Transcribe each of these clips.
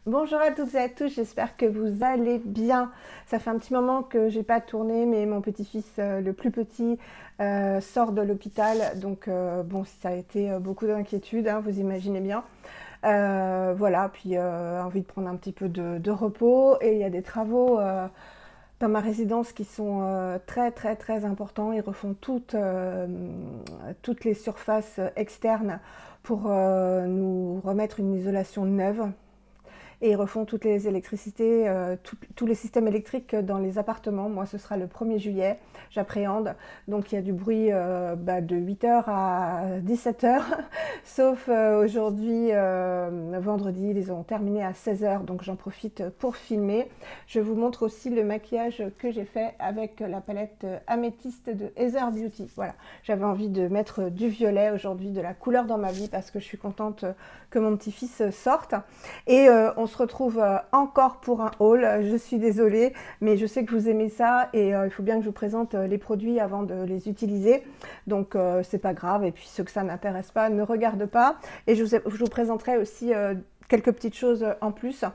Bonjour à toutes et à tous, j'espère que vous allez bien. Ça fait un petit moment que j'ai pas tourné, mais mon petit-fils, le plus petit, sort de l'hôpital. Donc bon, ça a été beaucoup d'inquiétude, hein, vous imaginez bien. Voilà, puis envie de prendre un petit peu de repos. Et il y a des travaux dans ma résidence qui sont très importants. Ils refont toutes les surfaces externes pour nous remettre une isolation neuve et ils refont toutes les électricités, tous les systèmes électriques dans les appartements. Moi, ce sera le 1er juillet, j'appréhende. Donc il y a du bruit de 8h à 17h, sauf aujourd'hui, vendredi, ils ont terminé à 16h, donc j'en profite pour filmer. Je vous montre aussi le maquillage que j'ai fait avec la palette améthyste de Heather Beauty. Voilà, j'avais envie de mettre du violet aujourd'hui, de la couleur dans ma vie, parce que je suis contente que mon petit-fils sorte. Et on se retrouve encore pour un haul. Je suis désolée, mais je sais que vous aimez ça et il faut bien que je vous présente les produits avant de les utiliser. Donc c'est pas grave. Et puis ceux que ça n'intéresse pas ne regardent pas. Et je vous présenterai aussi quelques petites choses en plus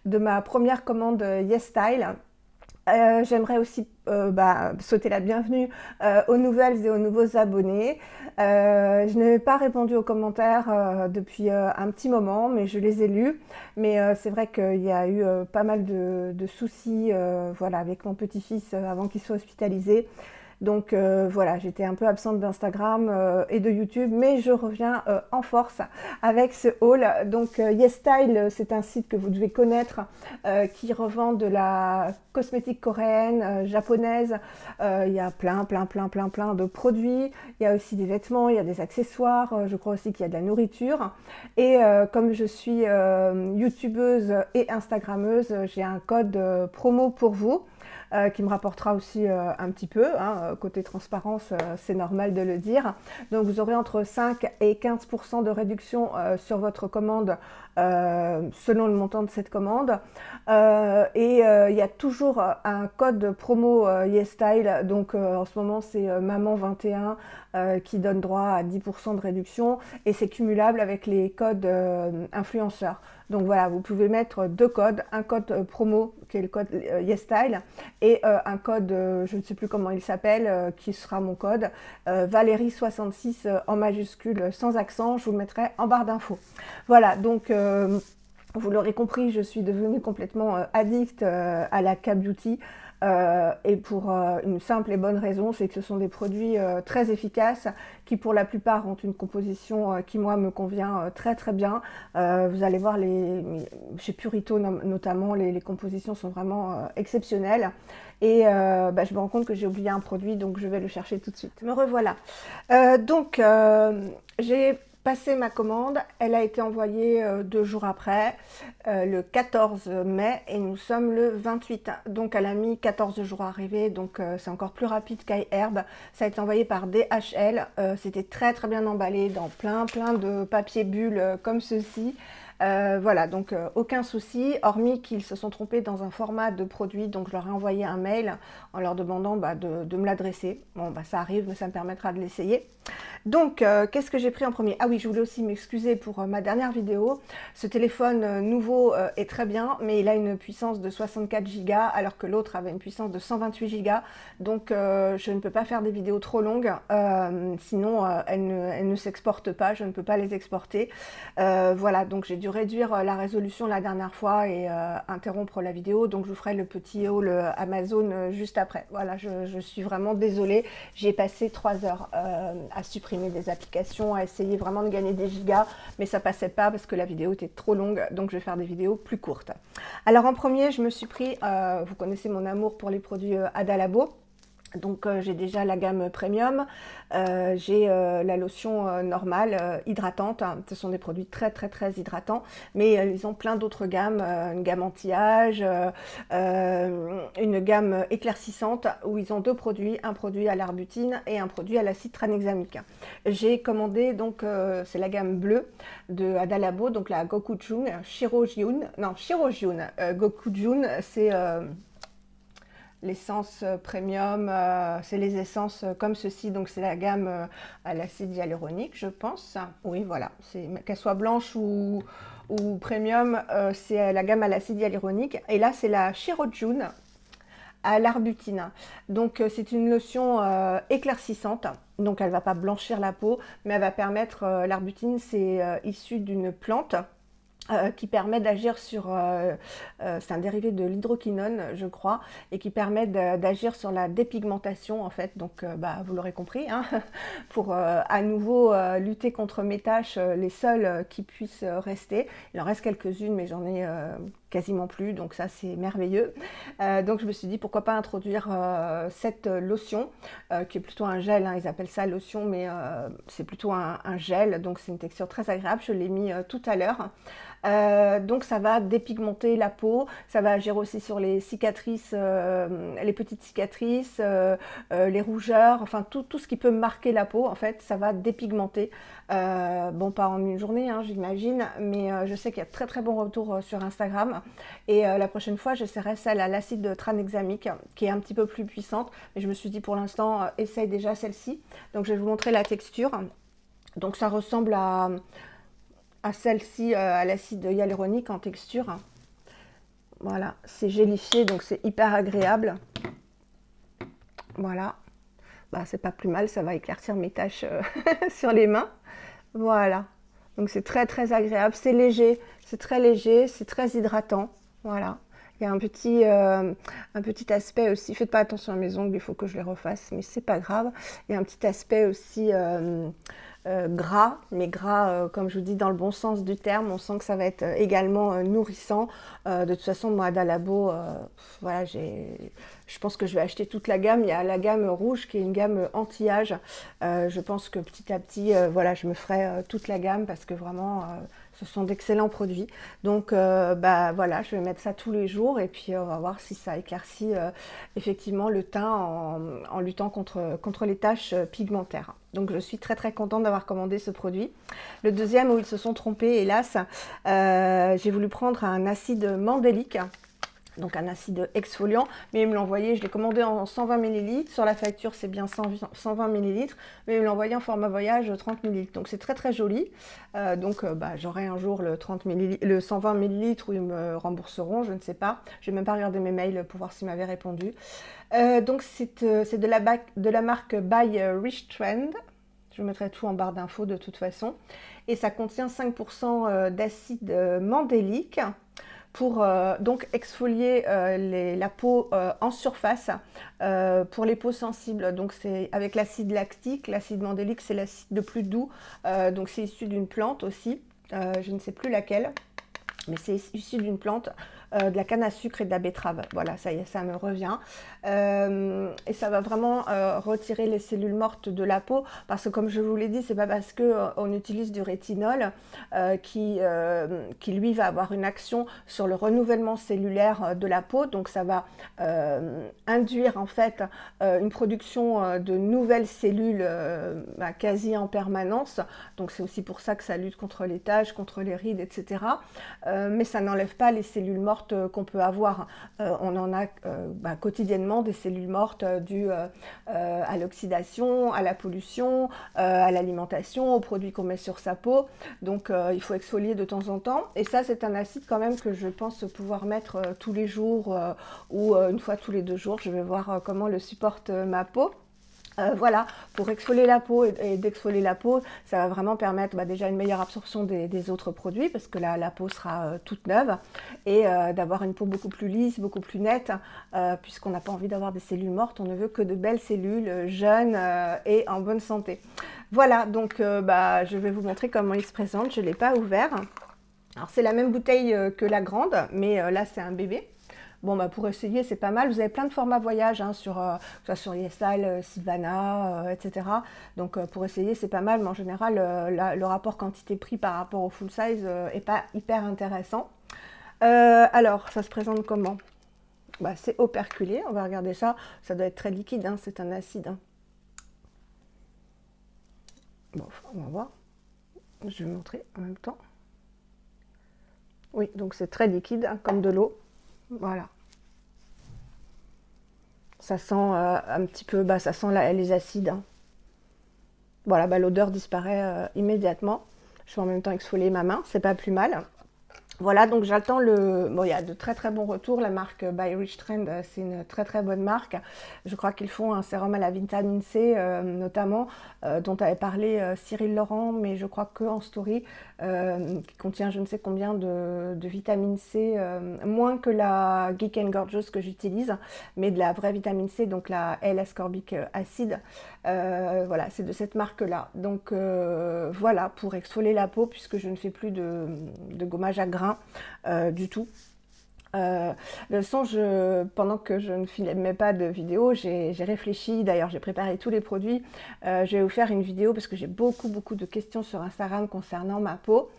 de ma première commande YesStyle. J'aimerais aussi souhaiter la bienvenue aux nouvelles et aux nouveaux abonnés. Je n'ai pas répondu aux commentaires depuis un petit moment, mais je les ai lus. Mais c'est vrai qu'il y a eu pas mal de soucis voilà, avec mon petit-fils avant qu'il soit hospitalisé. Donc voilà, j'étais un peu absente d'Instagram et de YouTube, mais je reviens en force avec ce haul. Donc YesStyle, c'est un site que vous devez connaître qui revend de la cosmétique coréenne, japonaise. Il y a plein de produits. Il y a aussi des vêtements, il y a des accessoires. Je crois aussi qu'il y a de la nourriture. Et comme je suis youtubeuse et instagrammeuse, j'ai un code promo pour vous. Qui me rapportera aussi un petit peu, hein, côté transparence, c'est normal de le dire. Donc vous aurez entre 5 et 15% de réduction sur votre commande selon le montant de cette commande. Et il y a toujours un code promo YesStyle, donc en ce moment c'est Maman21 qui donne droit à 10% de réduction et c'est cumulable avec les codes influenceurs. Donc voilà, vous pouvez mettre deux codes, un code promo qui est le code YesStyle et un code, je ne sais plus comment il s'appelle, qui sera mon code, Valérie66 en majuscule sans accent, je vous le mettrai en barre d'infos. Voilà, donc vous l'aurez compris, je suis devenue complètement addict à la K-Beauty. Et pour une simple et bonne raison, c'est que ce sont des produits très efficaces qui pour la plupart ont une composition qui moi me convient très bien. Vous allez voir chez Purito notamment, les compositions sont vraiment exceptionnelles. Et je me rends compte que j'ai oublié un produit, donc je vais le chercher tout de suite. Me revoilà. J'ai passé ma commande, elle a été envoyée 2 jours après, le 14 mai, et nous sommes le 28. Donc elle a mis 14 jours à arriver, donc c'est encore plus rapide qu'iHerb. Ça a été envoyé par DHL, c'était très bien emballé dans plein de papier bulle comme ceci. Voilà, donc aucun souci, hormis qu'ils se sont trompés dans un format de produit, donc je leur ai envoyé un mail en leur demandant de me l'adresser. Bon, ça arrive, mais ça me permettra de l'essayer. Donc, qu'est-ce que j'ai pris en premier? Ah oui, je voulais aussi m'excuser pour ma dernière vidéo. Ce téléphone nouveau est très bien, mais il a une puissance de 64 Go, alors que l'autre avait une puissance de 128 Go. Donc, je ne peux pas faire des vidéos trop longues, sinon elles ne s'exportent pas, je ne peux pas les exporter. Voilà, donc j'ai dû réduire la résolution la dernière fois et interrompre la vidéo. Donc, je vous ferai le petit haul Amazon juste après. Voilà, je suis vraiment désolée. J'ai passé 3 heures à supprimer des applications, à essayer vraiment de gagner des gigas, mais ça passait pas parce que la vidéo était trop longue, donc je vais faire des vidéos plus courtes. Alors en premier, je me suis pris, vous connaissez mon amour pour les produits Adalabo. Donc j'ai déjà la gamme premium, j'ai la lotion normale, hydratante. Ce sont des produits très hydratants, mais ils ont plein d'autres gammes, une gamme anti-âge, une gamme éclaircissante où ils ont deux produits, un produit à l'arbutine et un produit à l'acide tranexamique. J'ai commandé donc c'est la gamme bleue de Adalabo, donc la Gokujun Shirojun, non Shirojun, Gokujun c'est l'essence premium, c'est les essences comme ceci, donc c'est la gamme à l'acide hyaluronique, je pense. Oui, voilà, qu'elle soit blanche ou premium, c'est la gamme à l'acide hyaluronique. Et là, c'est la Chirojune à l'arbutine. Donc c'est une lotion éclaircissante, donc elle ne va pas blanchir la peau, mais elle va permettre, l'arbutine c'est issu d'une plante qui permet d'agir sur, c'est un dérivé de l'hydroquinone, je crois, et qui permet d'agir sur la dépigmentation, en fait. Donc, bah, vous l'aurez compris, hein, pour à nouveau lutter contre mes taches, les seules qui puissent rester. Il en reste quelques-unes, mais j'en ai quasiment plus, donc ça c'est merveilleux. Donc je me suis dit pourquoi pas introduire cette lotion, qui est plutôt un gel, hein, ils appellent ça lotion, mais c'est plutôt un gel, donc c'est une texture très agréable. Je l'ai mis tout à l'heure. Donc ça va dépigmenter la peau, ça va agir aussi sur les cicatrices, les petites cicatrices, les rougeurs, enfin tout ce qui peut marquer la peau, en fait, ça va dépigmenter. Bon, pas en une journée, hein, j'imagine, mais je sais qu'il y a de très très bons retours sur Instagram. Et la prochaine fois, j'essaierai celle à l'acide tranexamique, qui est un petit peu plus puissante, mais je me suis dit pour l'instant, essaye déjà celle-ci. Donc je vais vous montrer la texture. Donc ça ressemble à celle-ci, à l'acide hyaluronique en texture. Voilà, c'est gélifié, donc c'est hyper agréable. Voilà, bah, c'est pas plus mal, ça va éclaircir mes taches sur les mains. Voilà, donc c'est très très agréable, c'est léger, c'est très léger, c'est très hydratant. Voilà, il y a un petit aspect aussi, faites pas attention à mes ongles, il faut que je les refasse, mais c'est pas grave. Il y a un petit aspect aussi gras, mais gras, comme je vous dis, dans le bon sens du terme. On sent que ça va être également nourrissant. De toute façon, moi, d'Alabo, voilà, je pense que je vais acheter toute la gamme. Il y a la gamme rouge qui est une gamme anti-âge. Je pense que petit à petit, voilà, je me ferai toute la gamme parce que vraiment, ce sont d'excellents produits. Donc, bah voilà, je vais mettre ça tous les jours et puis on va voir si ça éclaircit effectivement le teint en luttant contre les taches pigmentaires. Donc je suis très très contente d'avoir commandé ce produit. Le deuxième où ils se sont trompés, hélas, j'ai voulu prendre un acide mandélique, donc un acide exfoliant, mais ils me l'ont envoyé, je l'ai commandé en 120 ml, sur la facture c'est bien 120 ml, mais ils me l'ont envoyé en format voyage 30 ml, donc c'est très très joli. Bah, j'aurai un jour le 120 ml où ils me rembourseront, je ne sais pas, je n'ai même pas regardé mes mails pour voir s'ils m'avaient répondu. Donc c'est de la marque By Rich Trend. Je mettrai tout en barre d'infos de toute façon. Et ça contient 5% d'acide mandélique pour donc exfolier la peau en surface pour les peaux sensibles. Donc c'est avec l'acide lactique. L'acide mandélique c'est l'acide le plus doux. Donc c'est issu d'une plante aussi. Je ne sais plus laquelle. Mais c'est issu d'une plante, de la canne à sucre et de la betterave. Voilà, ça y est, ça me revient. Et ça va vraiment retirer les cellules mortes de la peau, parce que comme je vous l'ai dit, c'est pas parce qu'on utilise du rétinol qui lui va avoir une action sur le renouvellement cellulaire de la peau. Donc ça va induire en fait une production de nouvelles cellules quasi en permanence. Donc c'est aussi pour ça que ça lutte contre les taches, contre les rides, etc. Mais ça n'enlève pas les cellules mortes qu'on peut avoir. On en a quotidiennement des cellules mortes dues à l'oxydation, à la pollution, à l'alimentation, aux produits qu'on met sur sa peau. Donc il faut exfolier de temps en temps. Et ça, c'est un acide quand même que je pense pouvoir mettre tous les jours ou une fois tous les 2 jours. Je vais voir comment le supporte ma peau. Voilà, pour exfolier la peau et d'exfolier la peau, ça va vraiment permettre déjà une meilleure absorption des autres produits parce que la peau sera toute neuve et d'avoir une peau beaucoup plus lisse, beaucoup plus nette puisqu'on n'a pas envie d'avoir des cellules mortes, on ne veut que de belles cellules jeunes et en bonne santé. Voilà, donc je vais vous montrer comment il se présente, je ne l'ai pas ouvert. Alors c'est la même bouteille que la grande, mais là c'est un bébé. Bon, pour essayer, c'est pas mal. Vous avez plein de formats voyage hein, que ce soit sur YesStyle, Sylvana, etc. Donc, pour essayer, c'est pas mal. Mais en général, le rapport quantité-prix par rapport au full size est pas hyper intéressant. Alors, ça se présente comment? C'est operculé. On va regarder ça. Ça doit être très liquide. Hein, c'est un acide. Hein. Bon, on va voir. Je vais montrer en même temps. Oui, donc c'est très liquide, hein, comme de l'eau. Voilà. Ça sent un petit peu, ça sent les acides, hein. Voilà, l'odeur disparaît immédiatement. Je vais en même temps exfolier ma main, c'est pas plus mal. Voilà, donc j'attends le... Bon, il y a de très très bons retours. La marque By Rich Trend, c'est une très très bonne marque. Je crois qu'ils font un sérum à la vitamine C, notamment, dont avait parlé Cyril Laurent, mais je crois que en story, qui contient je ne sais combien de vitamine C, moins que la Geek and Gorgeous que j'utilise, mais de la vraie vitamine C, donc la L-ascorbic acide. Voilà, c'est de cette marque-là. Donc voilà, pour exfolier la peau, puisque je ne fais plus de gommage à grains du tout. Le son, pendant que je ne filmais pas de vidéo, j'ai réfléchi, d'ailleurs j'ai préparé tous les produits. Je vais vous faire une vidéo parce que j'ai beaucoup de questions sur Instagram concernant ma peau.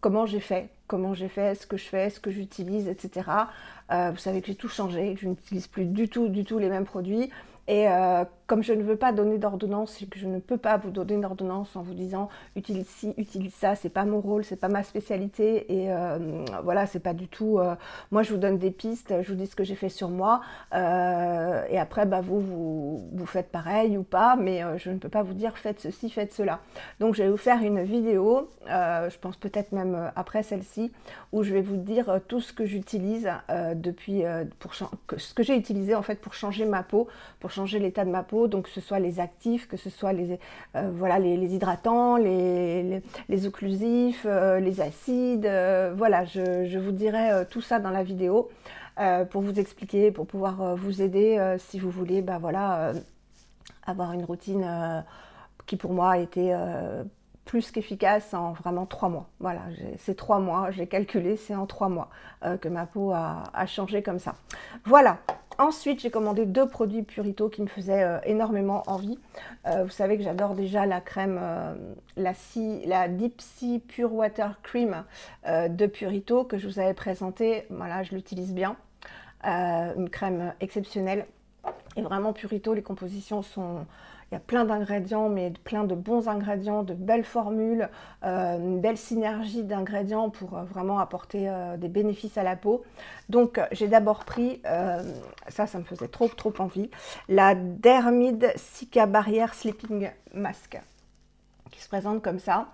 Comment j'ai fait, ce que je fais, ce que j'utilise, etc. Vous savez que j'ai tout changé, que je n'utilise plus du tout les mêmes produits. Et comme je ne veux pas donner d'ordonnance et que je ne peux pas vous donner d'ordonnance en vous disant utilise ci, utilise ça, c'est pas mon rôle, c'est pas ma spécialité et voilà, c'est pas du tout. Moi, je vous donne des pistes, je vous dis ce que j'ai fait sur moi et après, vous faites pareil ou pas, mais je ne peux pas vous dire faites ceci, faites cela. Donc, je vais vous faire une vidéo, je pense peut-être même après celle-ci, où je vais vous dire tout ce que j'utilise depuis, ce que j'ai utilisé en fait pour changer ma peau, pour changer l'état de ma peau, donc que ce soit les actifs, que ce soit voilà, les hydratants, les occlusifs, les acides, voilà, je vous dirai tout ça dans la vidéo pour vous expliquer, pour pouvoir vous aider si vous voulez, voilà, avoir une routine qui pour moi a été plus qu'efficace en vraiment 3 mois. Voilà, c'est 3 mois, j'ai calculé, c'est en 3 mois que ma peau a changé comme ça. Voilà. Ensuite, j'ai commandé 2 produits Purito qui me faisaient énormément envie. Vous savez que j'adore déjà la crème, la Deep Sea Pure Water Cream de Purito que je vous avais présentée. Voilà, je l'utilise bien. Une crème exceptionnelle. Et vraiment, Purito, les compositions sont... Il y a plein d'ingrédients, mais plein de bons ingrédients, de belles formules, une belle synergie d'ingrédients pour vraiment apporter des bénéfices à la peau. Donc, j'ai d'abord pris, ça me faisait trop envie, la Dermid Cica Barrière Sleeping Mask, qui se présente comme ça.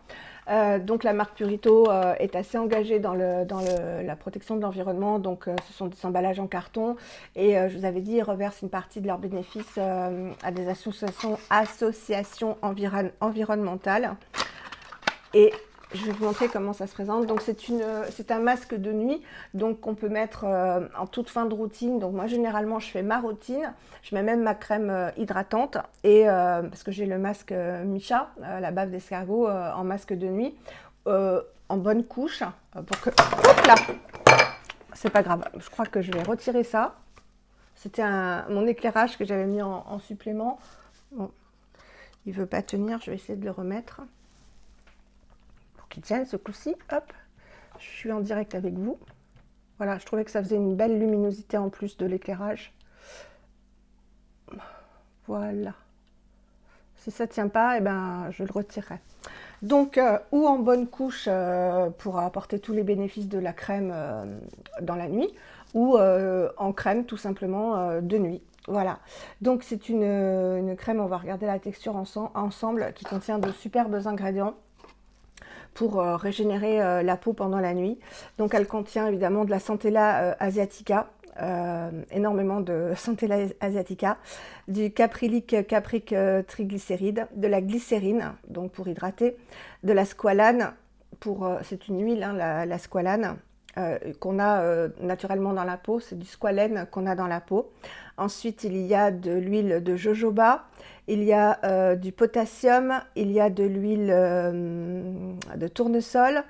Donc la marque Purito est assez engagée dans la protection de l'environnement, donc ce sont des emballages en carton et je vous avais dit, ils reversent une partie de leurs bénéfices à des associations environnementales. Et je vais vous montrer comment ça se présente. Donc c'est un masque de nuit, donc qu'on peut mettre en toute fin de routine. Donc moi généralement je fais ma routine, je mets même ma crème hydratante et parce que j'ai le masque Micha, la bave d'escargot en masque de nuit, en bonne couche pour que... Hop là, c'est pas grave, je crois que je vais retirer ça. C'était mon éclairage que j'avais mis en supplément. Bon, il veut pas tenir, je vais essayer de le remettre. Qui tienne ce coup-ci, hop, je suis en direct avec vous. Voilà, je trouvais que ça faisait une belle luminosité en plus de l'éclairage. Voilà. Si ça ne tient pas, je le retirerai. Donc, ou en bonne couche pour apporter tous les bénéfices de la crème dans la nuit, ou en crème tout simplement de nuit. Voilà, donc c'est une crème, on va regarder la texture ensemble, qui contient de superbes ingrédients pour régénérer la peau pendant la nuit. Donc elle contient évidemment de la Centella asiatica, énormément de Centella asiatica, du caprylique capric triglycéride, de la glycérine, donc pour hydrater, de la squalane, c'est une huile, hein, la squalane, qu'on a naturellement dans la peau, c'est du squalène qu'on a dans la peau. Ensuite, il y a de l'huile de jojoba, il y a du potassium, il y a de l'huile de tournesol,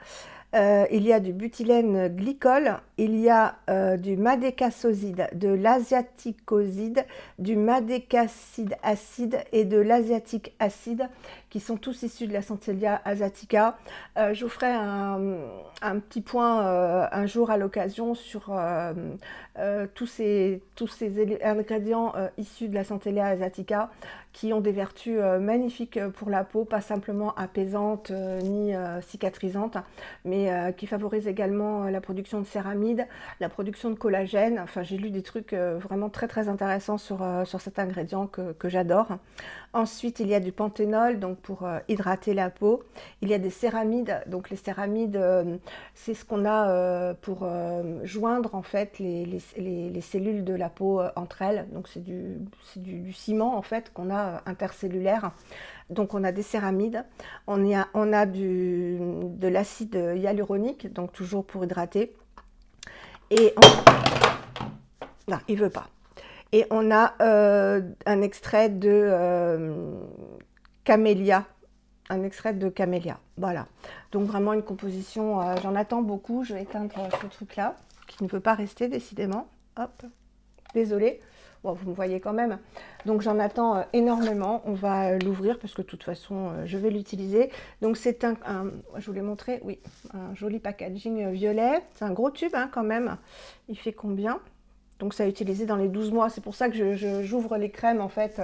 il y a du butylène glycol, il y a du madécassoside, de l'asiaticoside, du madécasside acide et de l'asiatique acide, qui sont tous issus de la Centella asiatica. Je vous ferai un petit point un jour à l'occasion sur tous ces ingrédients issus de la Centella asiatica qui ont des vertus magnifiques pour la peau, pas simplement apaisantes ni cicatrisantes, mais qui favorisent également la production de céramides, la production de collagène. Enfin, j'ai lu des trucs vraiment très très intéressants sur cet ingrédient que j'adore. Ensuite, il y a du panthénol, donc pour hydrater la peau. Il y a des céramides, donc les céramides, c'est ce qu'on a pour joindre en fait les cellules de la peau entre elles. Donc c'est du ciment en fait qu'on a intercellulaire. Donc on a des céramides, on a de l'acide hyaluronique, donc toujours pour hydrater. Et non, il veut pas. Et on a un extrait de camélia. Un extrait de camélia, voilà. Donc vraiment une composition, j'en attends beaucoup. Je vais éteindre ce truc-là, qui ne veut pas rester décidément. Hop, désolée. Bon, vous me voyez quand même. Donc j'en attends énormément. On va l'ouvrir parce que de toute façon, je vais l'utiliser. Donc c'est je vous l'ai montré, oui, un joli packaging violet. C'est un gros tube hein, quand même. Il fait combien ? Donc ça a utilisé dans les 12 mois, c'est pour ça que j'ouvre les crèmes en fait,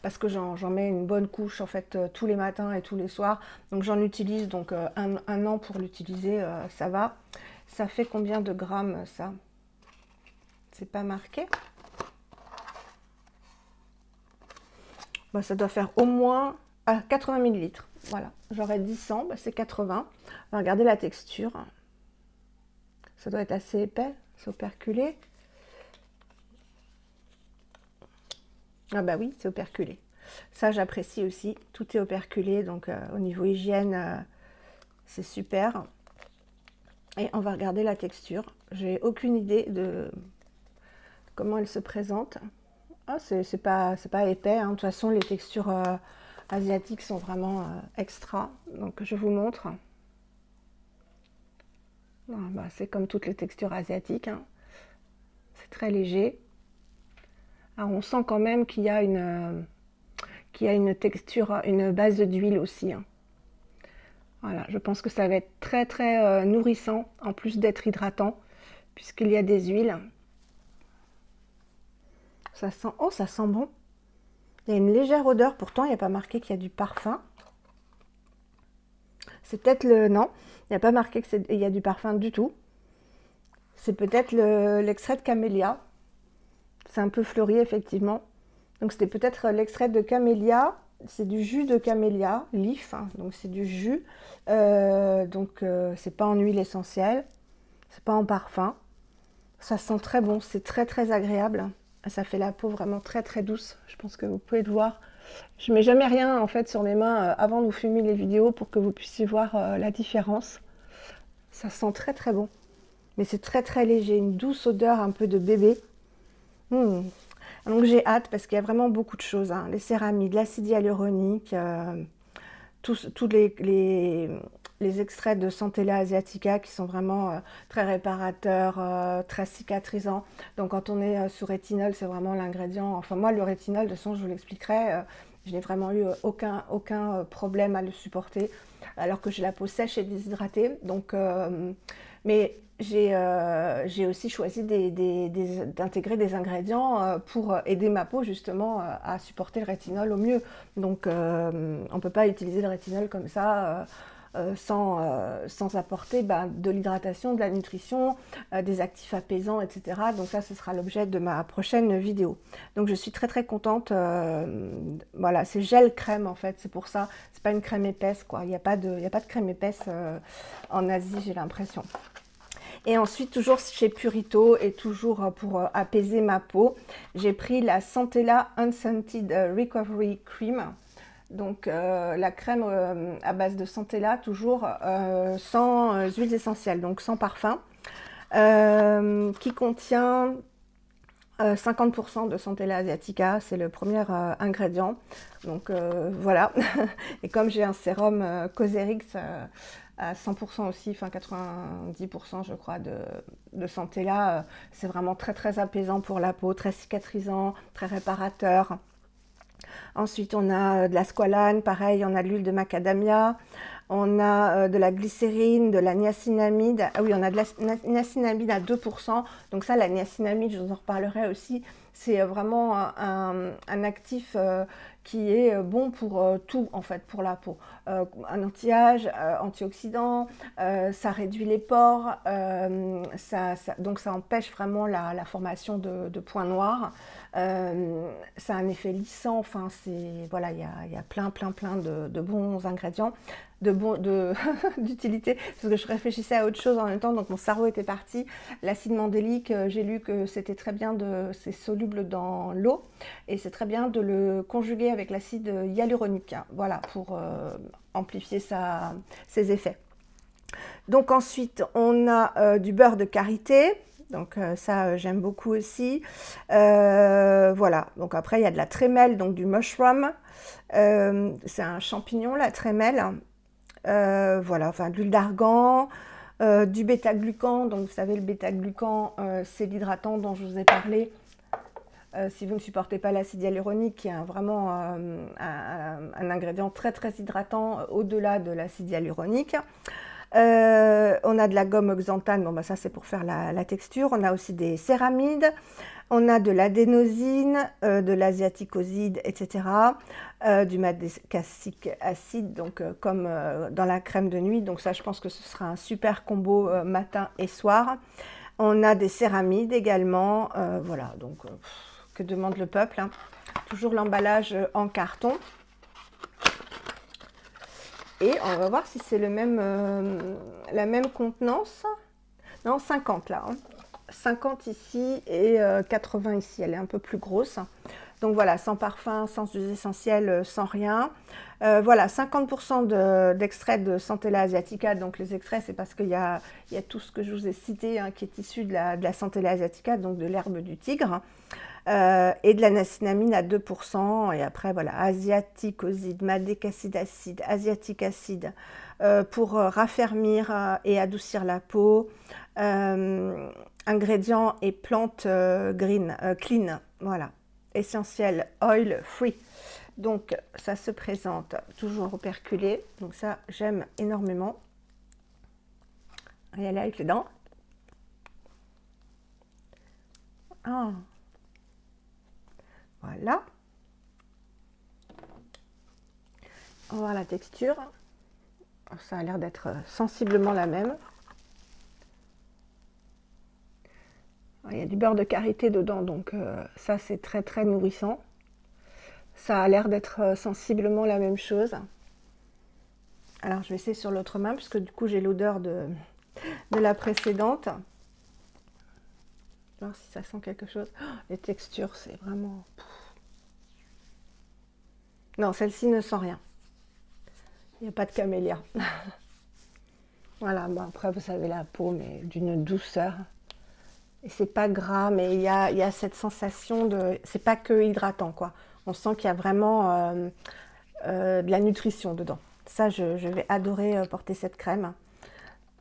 parce que j'en mets une bonne couche en fait tous les matins et tous les soirs. Donc j'en utilise, donc un an pour l'utiliser, ça va. Ça fait combien de grammes ça? C'est pas marqué. Bah, ça doit faire au moins 80 ml. Voilà, j'aurais dit 100, bah, c'est 80. Regardez la texture. Ça doit être assez épais, c'est operculé. Ah bah oui, c'est operculé. Ça, j'apprécie aussi. Tout est operculé, donc au niveau hygiène, c'est super. Et on va regarder la texture. J'ai aucune idée de comment elle se présente. Ah, c'est pas épais. Hein. De toute façon, les textures asiatiques sont vraiment extra. Donc, je vous montre. Ah, bah, c'est comme toutes les textures asiatiques. Hein. C'est très léger. Alors, on sent quand même qu'il y a une texture, une base d'huile aussi. Hein. Voilà, je pense que ça va être très très nourrissant, en plus d'être hydratant, puisqu'il y a des huiles. Ça sent, oh, ça sent bon. Il y a une légère odeur, pourtant il n'y a pas marqué qu'il y a du parfum. C'est peut-être non, il n'y a pas marqué qu'il y a du parfum du tout. C'est peut-être l'extrait de camélia. C'est un peu fleuri, effectivement. Donc, c'était peut-être l'extrait de camélia. C'est du jus de camélia, leaf. Hein, donc, c'est du jus. C'est pas en huile essentielle. C'est pas en parfum. Ça sent très bon. C'est très, très agréable. Ça fait la peau vraiment très, très douce. Je pense que vous pouvez le voir. Je mets jamais rien, en fait, sur mes mains avant de vous filmer les vidéos pour que vous puissiez voir la différence. Ça sent très, très bon. Mais c'est très, très léger. Une douce odeur un peu de bébé. Donc j'ai hâte parce qu'il y a vraiment beaucoup de choses, hein. Les céramides, l'acide hyaluronique, tous les extraits de Centella asiatica qui sont vraiment très réparateurs, très cicatrisants. Donc quand on est sous rétinol, c'est vraiment l'ingrédient. Enfin moi le rétinol, de toute façon je vous l'expliquerai, je n'ai vraiment eu aucun problème à le supporter alors que j'ai la peau sèche et déshydratée. Donc, mais j'ai aussi choisi d'intégrer des ingrédients pour aider ma peau justement à supporter le rétinol au mieux. Donc on ne peut pas utiliser le rétinol comme ça sans apporter de l'hydratation, de la nutrition, des actifs apaisants, etc. Donc ça, ce sera l'objet de ma prochaine vidéo. Donc je suis très très contente. Voilà, c'est gel crème en fait, c'est pour ça. C'est pas une crème épaisse quoi. Il n'y a pas de crème épaisse en Asie, j'ai l'impression. Et ensuite, toujours chez Purito et toujours pour apaiser ma peau, j'ai pris la Centella Unscented Recovery Cream. Donc la crème à base de Centella, toujours sans huiles essentielles, donc sans parfum, qui contient 50% de Centella asiatica, c'est le premier ingrédient. Donc voilà, et comme j'ai un sérum Cosrx à 100% aussi, enfin 90% je crois de Centella, c'est vraiment très très apaisant pour la peau, très cicatrisant, très réparateur. Ensuite, on a de la squalane, pareil, on a de l'huile de macadamia, on a de la glycérine, de la niacinamide. Ah oui, on a de la niacinamide à 2%. Donc ça, la niacinamide, je vous en reparlerai aussi. C'est vraiment un actif qui est bon pour tout, en fait, pour la peau. Un anti-âge, antioxydant, ça réduit les pores, donc ça empêche vraiment la formation de points noirs. Ça a un effet lissant, enfin, voilà, il y a plein de bons ingrédients, d'utilité, parce que je réfléchissais à autre chose en même temps, donc mon cerveau était parti. L'acide mandélique, j'ai lu que c'était très bien, c'est soluble dans l'eau, et c'est très bien de le conjuguer avec l'acide hyaluronique, hein, voilà, pour amplifier ses effets. Donc ensuite, on a du beurre de karité. Donc ça, j'aime beaucoup aussi. Voilà, donc après, il y a de la trémelle, donc du mushroom. C'est un champignon, la trémelle. Voilà, enfin de l'huile d'argan, du bêta-glucan. Donc vous savez, le bêta-glucan, c'est l'hydratant dont je vous ai parlé. Si vous ne supportez pas l'acide hyaluronique, qui est vraiment un ingrédient très hydratant au-delà de l'acide hyaluronique. On a de la gomme oxanthane, bon, bah ça c'est pour faire la texture. On a aussi des céramides, on a de l'adénosine, de l'asiaticoside, etc. Du macélacique acide, donc comme dans la crème de nuit. Donc ça, je pense que ce sera un super combo matin et soir. On a des céramides également. Voilà, donc que demande le peuple, hein. Toujours l'emballage en carton. Et on va voir si c'est la même contenance. Non, 50 là. Hein. 50 ici et 80 ici. Elle est un peu plus grosse. Donc voilà, sans parfum, sans huiles essentielles, sans rien. Voilà, 50% d'extrait de Centella asiatica. Donc les extraits, c'est parce qu'il y a tout ce que je vous ai cité, hein, qui est issu de la Centella asiatica, donc de l'herbe du tigre. Et de la niacinamide à 2%, et après voilà, asiaticoside, madécacide acide, asiatique acide, pour raffermir et adoucir la peau, ingrédients et plantes clean, voilà, essentiel, oil free. Donc ça se présente toujours operculé, donc ça j'aime énormément. Et elle est avec les dents. Ah. Voilà. On va voir la texture. Ça a l'air d'être sensiblement la même. Il y a du beurre de karité dedans, donc ça c'est très nourrissant. Ça a l'air d'être sensiblement la même chose. Alors je vais essayer sur l'autre main, puisque du coup j'ai l'odeur de la précédente. Je vais voir si ça sent quelque chose. Oh, les textures, c'est vraiment... Non, celle-ci ne sent rien. Il n'y a pas de camélia. Voilà, bon, après vous savez la peau, mais d'une douceur. Et c'est pas gras, mais il y a cette sensation de... C'est pas que hydratant, quoi. On sent qu'il y a vraiment de la nutrition dedans. Ça, je vais adorer porter cette crème,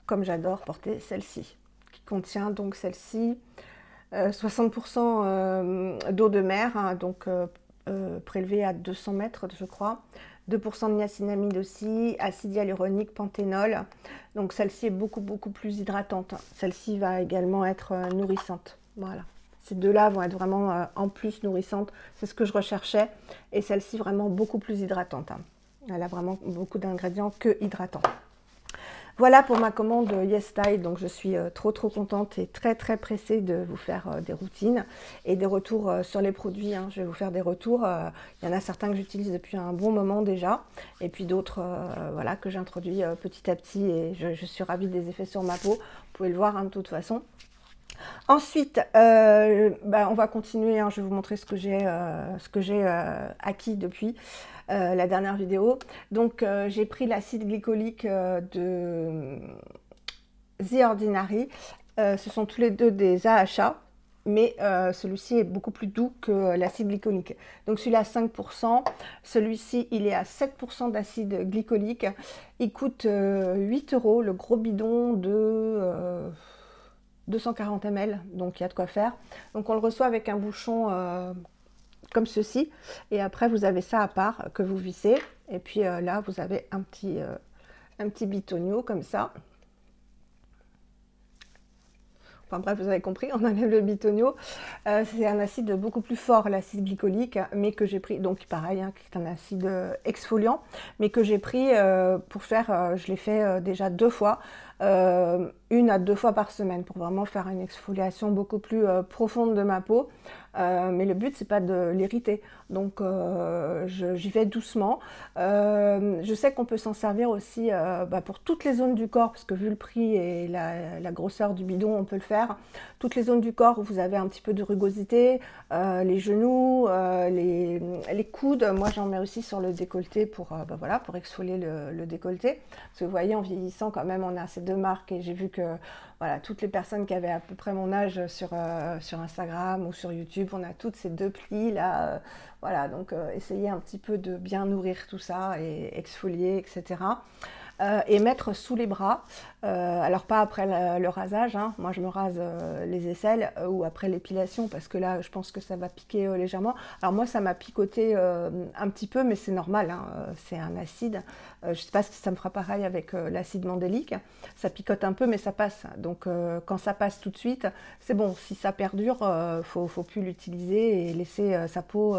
comme j'adore porter celle-ci, qui contient donc celle-ci 60% d'eau de mer, hein, donc prélevée à 200 mètres, je crois. 2% de niacinamide aussi, acide hyaluronique, panthénol. Donc celle-ci est beaucoup plus hydratante. Celle-ci va également être nourrissante. Voilà. Ces deux-là vont être vraiment en plus nourrissantes. C'est ce que je recherchais. Et celle-ci vraiment beaucoup plus hydratante. Hein. Elle a vraiment beaucoup d'ingrédients que hydratants. Voilà pour ma commande YesStyle, donc je suis trop contente et très pressée de vous faire des routines et des retours sur les produits, hein. Je vais vous faire des retours, il y en a certains que j'utilise depuis un bon moment déjà, et puis d'autres voilà, que j'introduis petit à petit, et je suis ravie des effets sur ma peau, vous pouvez le voir, hein, de toute façon. Ensuite, on va continuer, hein, je vais vous montrer ce que j'ai acquis depuis la dernière vidéo. Donc j'ai pris l'acide glycolique de The Ordinary. Ce sont tous les deux des AHA, mais celui-ci est beaucoup plus doux que l'acide glycolique. Donc celui-là à 5%, celui-ci il est à 7% d'acide glycolique. Il coûte 8 €, le gros bidon de 240 ml, donc il y a de quoi faire. Donc on le reçoit avec un bouchon comme ceci, et après vous avez ça à part que vous vissez, et puis là vous avez un petit bitonio comme ça. Enfin bref, vous avez compris, on enlève le bitonio. C'est un acide beaucoup plus fort, l'acide glycolique, mais que j'ai pris, donc pareil, hein, qui est un acide exfoliant, mais que j'ai pris pour faire, je l'ai fait déjà 2 fois, 1 à 2 fois par semaine, pour vraiment faire une exfoliation beaucoup plus profonde de ma peau. Mais le but, c'est pas de l'irriter. Donc j'y vais doucement. Je sais qu'on peut s'en servir aussi pour toutes les zones du corps, parce que vu le prix et la grosseur du bidon, on peut le faire. Toutes les zones du corps où vous avez un petit peu de rugosité, les genoux, les coudes. Moi, j'en mets aussi sur le décolleté pour, voilà, pour exfolier le décolleté. Parce que vous voyez, en vieillissant, quand même, on a ces 2 marques et j'ai vu que voilà, toutes les personnes qui avaient à peu près mon âge sur Instagram ou sur YouTube, on a toutes ces 2 plis là. Voilà, donc essayez un petit peu de bien nourrir tout ça et exfolier, etc. Et mettre sous les bras, alors pas après le rasage, hein. Moi je me rase les aisselles ou après l'épilation parce que là je pense que ça va piquer légèrement. Alors moi ça m'a picoté un petit peu, mais c'est normal, hein. C'est un acide. Je ne sais pas si ça me fera pareil avec l'acide mandélique, ça picote un peu mais ça passe. Donc quand ça passe tout de suite, c'est bon. Si ça perdure, faut plus l'utiliser et laisser sa peau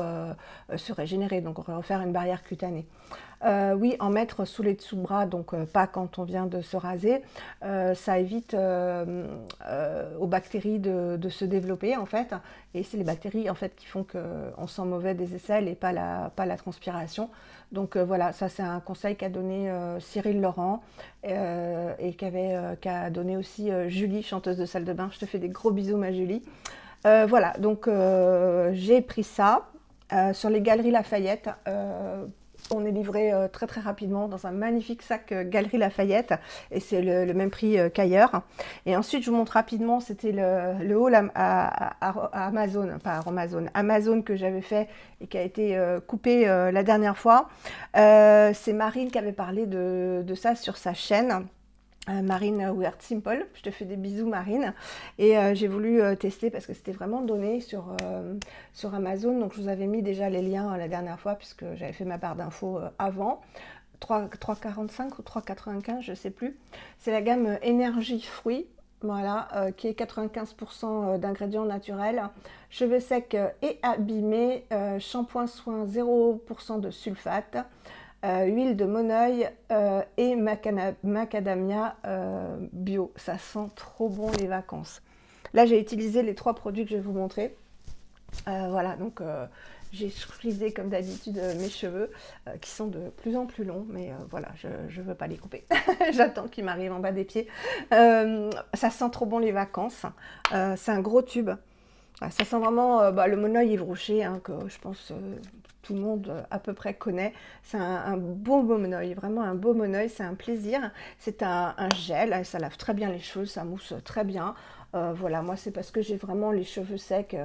se régénérer, donc on va refaire une barrière cutanée. Oui, en mettre sous les dessous-bras, donc pas quand on vient de se raser, ça évite aux bactéries de se développer en fait, et c'est les bactéries en fait qui font qu'on sent mauvais des aisselles et pas la transpiration. Donc voilà, ça c'est un conseil qu'a donné Cyril Laurent et qu'a donné aussi Julie, chanteuse de salle de bain. Je te fais des gros bisous ma Julie. Voilà, donc j'ai pris ça sur les Galeries Lafayette. On est livré très très rapidement dans un magnifique sac Galeries Lafayette et c'est le même prix qu'ailleurs. Et ensuite je vous montre rapidement, c'était le haul à Amazon, pas à Amazon, Amazon que j'avais fait et qui a été coupé la dernière fois. C'est Marine qui avait parlé de ça sur sa chaîne. Marine Weird Simple, je te fais des bisous Marine, et j'ai voulu tester parce que c'était vraiment donné sur Amazon, donc je vous avais mis déjà les liens la dernière fois puisque j'avais fait ma barre d'infos avant. 3,45 ou 3,95, je sais plus. C'est la gamme énergie fruits, voilà, qui est 95% d'ingrédients naturels, cheveux secs et abîmés, shampoing soin 0% de sulfate, huile de moneuil et macadamia bio. Ça sent trop bon les vacances. Là, j'ai utilisé les 3 produits que je vais vous montrer. Voilà, donc j'ai frisé comme d'habitude mes cheveux qui sont de plus en plus longs, mais voilà, je ne veux pas les couper. J'attends qu'ils m'arrivent en bas des pieds. Ça sent trop bon les vacances. C'est un gros tube. Ça sent vraiment le moneuil Yves Rocher, hein, que je pense tout le monde à peu près connaît. C'est un beau moneuil, vraiment un beau moneuil, c'est un plaisir. C'est un gel, ça lave très bien les cheveux, ça mousse très bien. Voilà, moi c'est parce que j'ai vraiment les cheveux secs.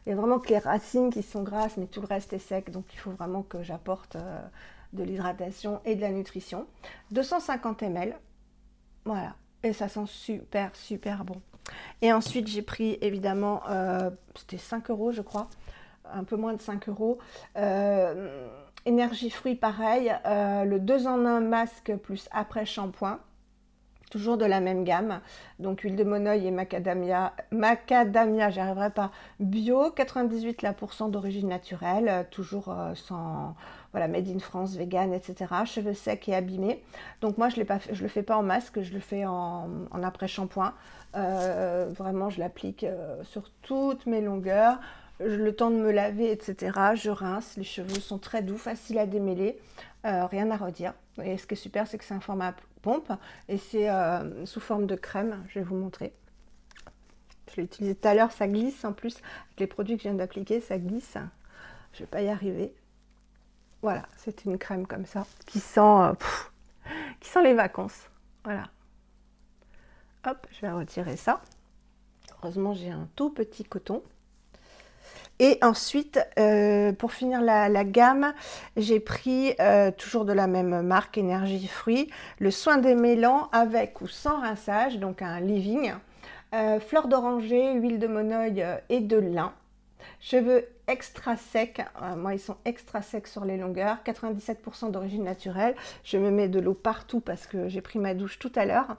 Il y a vraiment que les racines qui sont grasses, mais tout le reste est sec, donc il faut vraiment que j'apporte de l'hydratation et de la nutrition. 250 ml, voilà, et ça sent super super bon. Et ensuite, j'ai pris évidemment, c'était 5 € je crois, un peu moins de 5 €. Énergie fruits, pareil, le 2 en 1 masque plus après shampoing, toujours de la même gamme. Donc huile de moneuil et macadamia, j'y arriverai pas, bio, 98% d'origine naturelle, toujours sans, voilà, made in France, vegan, etc. Cheveux secs et abîmés. Donc moi je le fais pas en masque, je le fais en après shampoing. Vraiment je l'applique sur toutes mes longueurs. Le temps de me laver, etc. Je rince, les cheveux sont très doux, faciles à démêler, rien à redire. Et ce qui est super, c'est que c'est un format pompe et c'est sous forme de crème. Je vais vous montrer. Je l'ai utilisé tout à l'heure, ça glisse en plus. Avec les produits que je viens d'appliquer, ça glisse. Je vais pas y arriver. Voilà, c'est une crème comme ça qui sent les vacances. Voilà. Hop, je vais retirer ça. Heureusement, j'ai un tout petit coton. Et ensuite, pour finir la gamme, j'ai pris, toujours de la même marque, Énergie Fruits, le soin démêlant avec ou sans rinçage, donc un leave-in, fleur d'oranger, huile de moneuil et de lin, cheveux extra secs. Moi, ils sont extra secs sur les longueurs. 97% d'origine naturelle. Je me mets de l'eau partout parce que j'ai pris ma douche tout à l'heure.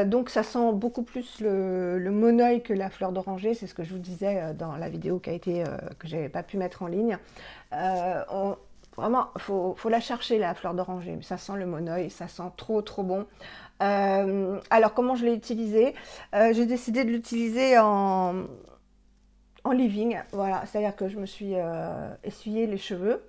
Donc, ça sent beaucoup plus le monoeil que la fleur d'oranger. C'est ce que je vous disais dans la vidéo qui a été, que j'avais pas pu mettre en ligne. Vraiment, faut la chercher, la fleur d'oranger. Ça sent le monoeil, ça sent trop bon. Alors, comment je l'ai utilisé? J'ai décidé de l'utiliser en living. Voilà, c'est-à-dire que je me suis essuyé les cheveux.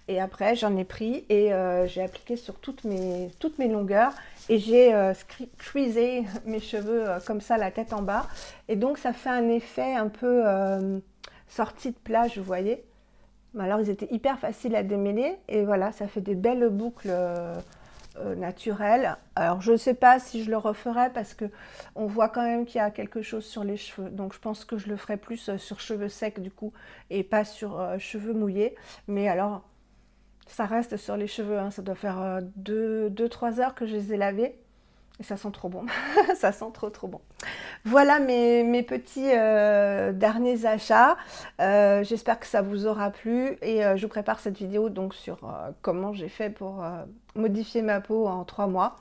Et après, j'en ai pris et j'ai appliqué sur toutes mes longueurs. Et j'ai squeezé mes cheveux comme ça, la tête en bas. Et donc, ça fait un effet un peu sortie de plage, vous voyez. Alors, ils étaient hyper faciles à démêler. Et voilà, ça fait des belles boucles naturelles. Alors, je ne sais pas si je le referai parce que on voit quand même qu'il y a quelque chose sur les cheveux. Donc, je pense que je le ferai plus sur cheveux secs, du coup, et pas sur cheveux mouillés. Mais alors, ça reste sur les cheveux. Hein. Ça doit faire 2-3 heures que je les ai lavés. Et ça sent trop bon. Ça sent trop bon. Voilà mes petits derniers achats. J'espère que ça vous aura plu. Et je vous prépare cette vidéo donc sur comment j'ai fait pour modifier ma peau en 3 mois.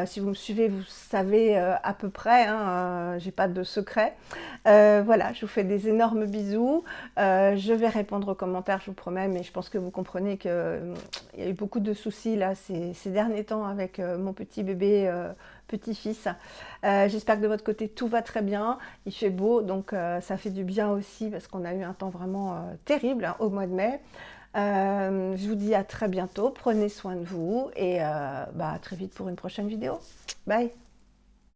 Si vous me suivez, vous savez à peu près. Hein, j'ai pas de secret. Voilà, je vous fais des énormes bisous. Je vais répondre aux commentaires, je vous promets. Mais je pense que vous comprenez qu'il y a eu beaucoup de soucis là ces derniers temps avec mon petit bébé petit-fils. J'espère que de votre côté tout va très bien, il fait beau donc ça fait du bien aussi parce qu'on a eu un temps vraiment terrible hein, au mois de mai. Je vous dis à très bientôt, prenez soin de vous et à très vite pour une prochaine vidéo. Bye.